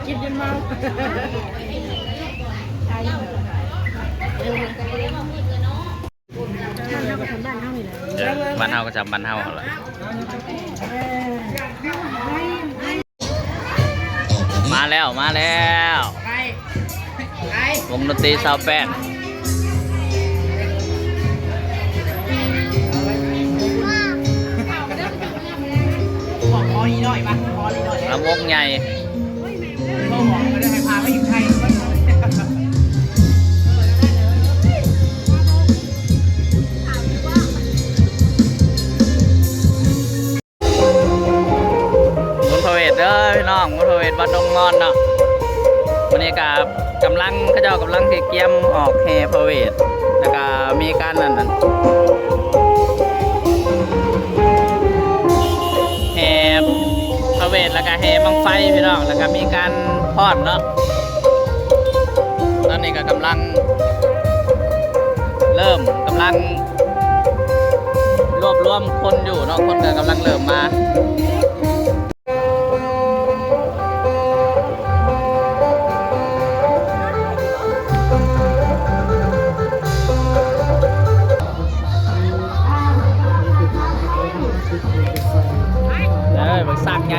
กินจนเมาบ้านเฮาก็จำบ้านเฮาเหรอมาแล้ววงดนตรีซาวแปดพอดีหน่อยปะพอดีหน่อยลำวงใหญ่พ่อบอกมาเลยพาไปอยู่ไทยมุนพระเวทเด้อพี่น้องมุนพระเวทวัดดงงอนเนาะวันนี้กับกำลังเขาเจ้ากำลังเกี่ยมออกแห่พระเวทแล้วก็มีการนั่นแห่พระเวทแล้วก็แห่บังไฟพี่น้องแล้วก็มีการทอดเนาะตอนนี้ก็กำลังรวบรวมคนอยู่เนาะคนก็กำลังเริ่มมาสั่งไง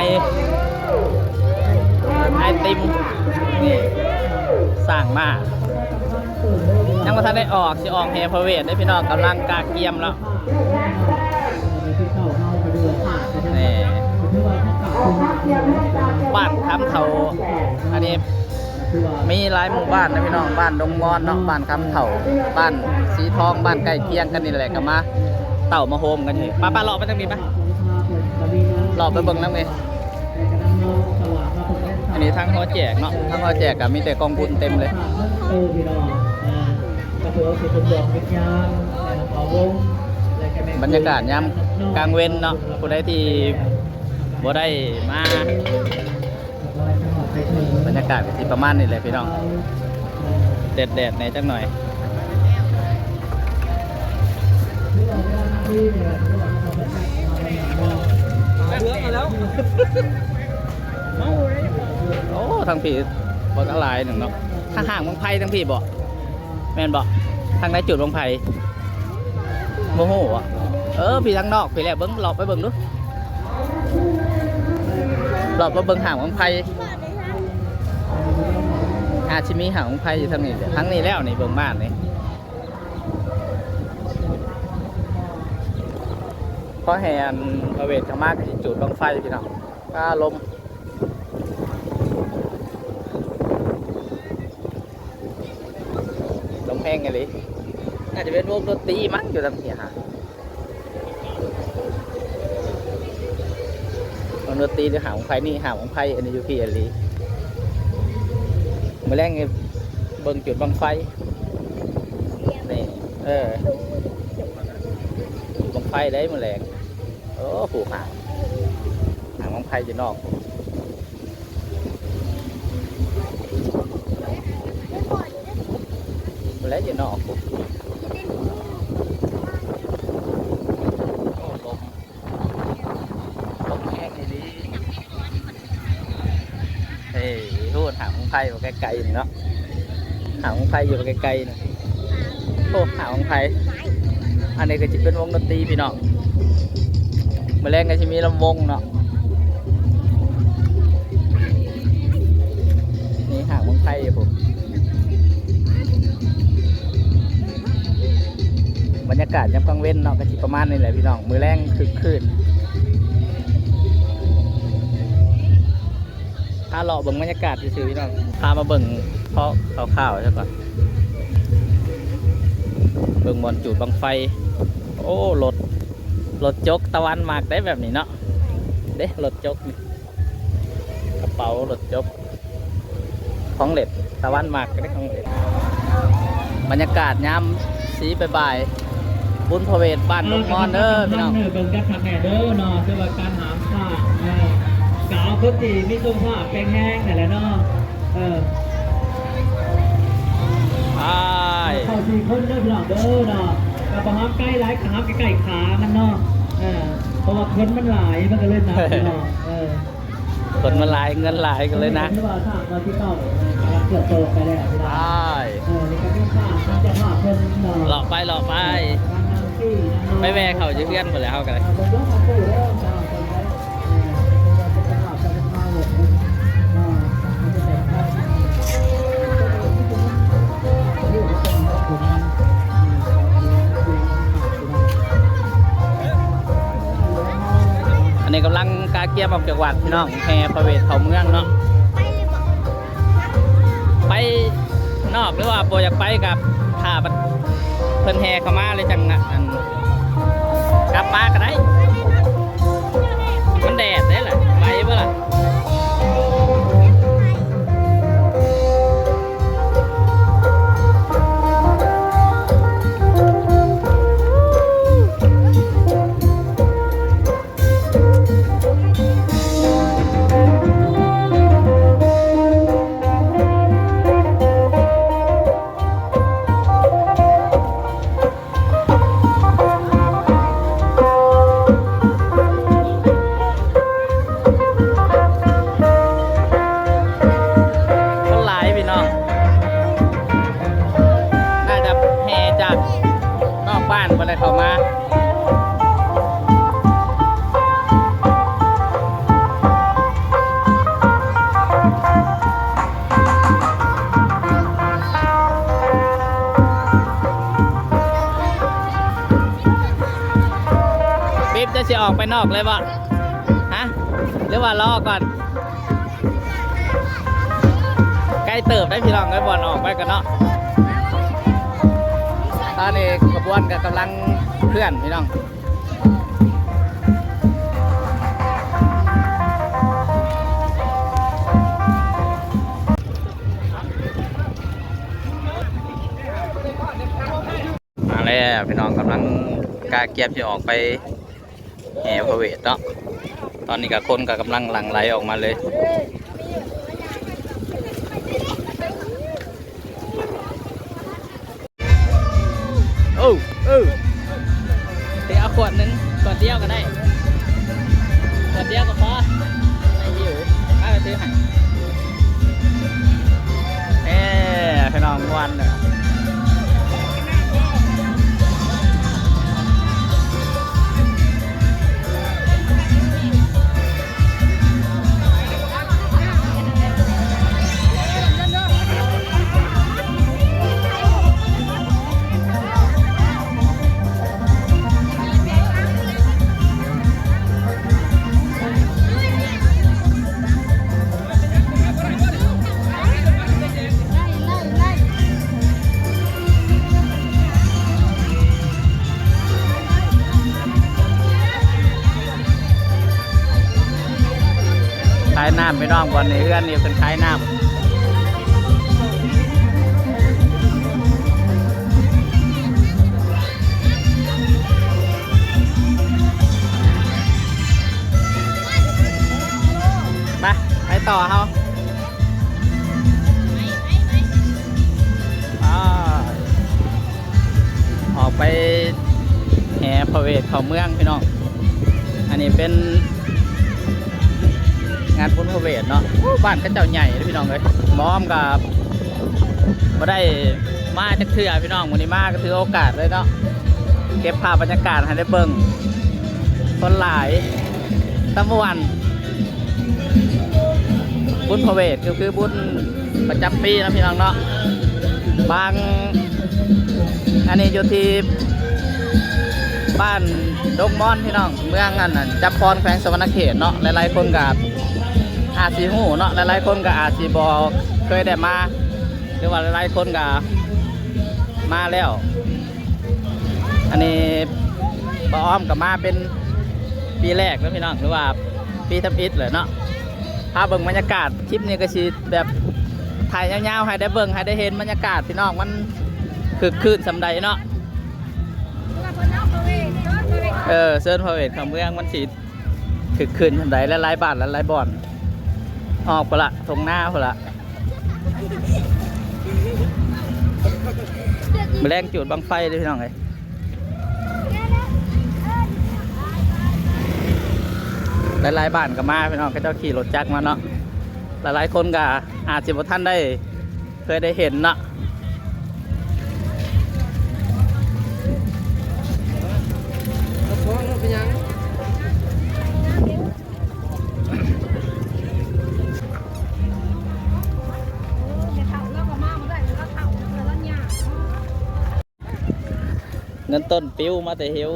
ไอติมนี่สั่งมายังมาทันได้ออกจะออกแฮพระเวทได้พี่น้องกำลังกาเกียมแล้วนี่บ้านคำเถาอันนี้มีหลายหมู่บ้านนะพี่น้องบ้านดงมอนเนาะบ้านคำเถาบ้านสีทองบ้านใกล้เคียงกันนี่แหละก็มาเต่ามาโฮมกันนี่ป้าเลาะไปทางนี้ปะหลอกไปเบิ่งน้ำไงอันนี้ทั้งหอแจกเนาะทั้งหอแจกกับมีแต่กองบุญเต็มเลยบรรยากาศยามกลางเว้นเนาะผู้ใดที่บ่ได้มาบรรยากาศที่ประมาณนี้เลยพี่น้องแดดในจังหน่อยโอ้ทางผีบอลอะไรหนึ่งเนาะทางห่างบางไพ่ทางผีบ่แมนบ่ทางไหนจุดบางไพ่โมโหอ่ะพี่ทางนอกพี่แหละเบิ้งหลอกไปเบิ้งดูหลอกไปเบิ้งห่างบางไพ่อาชิมีห่างบางไพ่อยู่ทางนี้ทางนี้แล้วนี่เบิ้งบ้านนี่เพราะแห่พระเวทขมากที่จุดบางไฟพี่น้องก็ลมแห้งไงลิอาจจะเป็นวงดนตรีมั้งอยู่ทางนี้ฮะวงดนตรีหรือหางของไฟนี่หางของไฟอันนี้อยู่ที่อันนี้มาแรงไงเบิ่งจุดบังไฟนี่บังไฟได้มาแรงผูกหางบังไฟอยู่นอกแล้วอยู่นอกลมแห้งดีพูดหางของไผ่อยู่ไกลๆนี่เนาะหางของไผ่อยู่ไกลๆนี่โอ้หางของไผ่อันนี้ก็จะเป็นวงดนตรีพี่น้องเมื่อแรกก็จะมีลำวงเนาะนี่หางของไผ่อยู่ผมบรรยากาศยามกลางเว้นเนาะก็จะประมาณนี้แหละพี่น้องมือแรงคึกคืนถ้าเลาะเบิ่งบรรยากาศซื่อๆพี่น้องพามาเบิ่งเพาะข้าวๆใช่ปะเบิ่งบอลจูดบังไฟโอ้รถจกตะวันมากได้แบบนี้เนาะเด้รถจกนี่กระเป๋ารถจกของเล็ดตะวันมากก็ได้ของเล็ดบรรยากาศยามสีบ่ายบุญพระเวทบ้านดงมอนเด้อพี่น้องเบิ่งกันทางแหน่เด้อเนาะสำหรับการหามผ้ากาวพื้นที่มีตุ้มผ้าแกงแห้งแต่ละเนาะเข้าสี่คนเด้อพี่น้องเด้อเนาะกับประหามใกล้หลายขาใกล้ขามันเนาะเพราะว่าคนมันหลายมันก็เล่นหนักเนาะ คนมาหลายเงินหลายกันเลยนะ ที่ว่าทางวันที่เก้าเกือบโตไปแล้ว ไป นี่ก็มีข้างทางเจ้าภาพเพิ่น เลาะไปเลาะไปไปแวะเขาจะเพื่อนหมดแล้วกันเลย ผมยกมาตู้แล้วจ้าคนไว้เจ้าภาพจะมาหมดมันจะแต่ภาพ อันนี้กำลังกาเกียบออกจากวัดพี่น้องแห่ประเวทเขาเมืองเนาะไปนอกหรือว่าโปรอยากไปกับถ้าเพิ่นแห่เข้ามาเลยจังนะอันกลับมาก็ได้มันแดดได้แหละไปเมื่อไหร่บ้านไปเลยเข้ามาปิ๊บจะออกไปนอกเลยบ่ฮะหรือว่ารอก่อนใกล้เติบได้พี่น้องไอ้บอลออกไปกันเนาะตอนนี้ขบวนกับกำลังเคลื่อนพี่น้องมาแล้วพี่น้องกำลังกาเกียบจะออกไปแห่พระเวทเนาะตอนนี้กับคนกับกำลังหลั่งไหลออกมาเลยเดี๋ยวเอาขวดหนึ่งขวดเดียวก็ได้ขวดเดียวก็พอไม่หิวไปซื้อให้พี่น้องวันเลยขายน้ำไม่น้องบอลในเรือนนี่เป็นขายน้ำไปต่อเขาออกไปแห่พระเวทเข้าเมืองพี่น้องอันนี้เป็นงานบุญพระเวทเนาะบ้านก็เจ้าใหญ่เลยพี่น้องเลยม้อมกับมาได้มาจากเถื่อพี่น้องวันนี้มาก็ถือโอกาสเลยเนาะเก็บภาพบรรยากาศให้ได้เบิ่งคนหลายตะวันบุญพระเวทก็คือบุญประจำปีนะพี่น้องเนาะบางอันนี้อยู่ที่บ้านดงม่อนพี่น้องเมืองอันนั้นจับพรแขวงสวรรณเขตเนาะหลายๆคนกับอาซีหูเนาะหลายๆคนกับอาซีบอเคยได้มาหรือว่าหลายๆคนกับมาแล้วอันนี้ป้าอ้อมกับมาเป็นปีแรกแล้วพี่น้องหรือว่าปีทับอิฐเลยเนาะพาเบิ่งบรรยากาศคลิปนี้ก็ชีแบบถ่ายยาวๆให้ได้เบิ่งให้ได้เห็นบรรยากาศพี่น้องมันคือคลื่นสำใดเนาะเซิร์นพระเวทของเมืองมันสีคือคืนทันใดและลายบาทและลายบ่อนออกไปละทงหน้าไปละแรงจุดบังไฟเลยพี่น้องเลย หลายๆบ้านก็มาพี่น้องก็เจ้าขี่รถจักรมาเนาะหลายๆคนก็อาจจะบ่ท่านได้เคยได้เห็นเนาะเงินต้นปิ้วมาแต่เฮว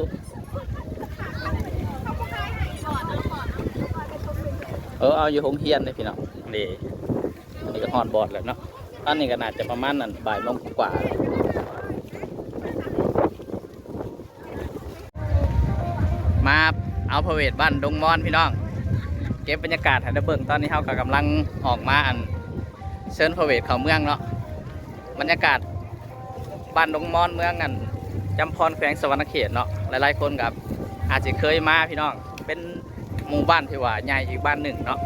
เอาอยู่หงเฮียนเลยพี่น้องนี่อันนี้ก็ฮอดบอดแล้วเนาะอันนี้ก็น่าจะประมาณนั้นบ่ายโมงกว่ามาเอาพระเวทบ้านดงมอนพี่น้องเก็บบรรยากาศให้ได้เบิ่งตอนนี้เขาก็กำลังออกมาเชิญพระเวทเข้าเมืองเนาะบรรยากาศบ้านดงมอนเมืองนั่นจำพรแขวงสวรรณเขตเนาะหลายๆคนกับอาจจะเคยมาพี่น้องเป็นหมู่บ้านที่ว่าใหญ่อีกบ้านหนึ่งเนาะ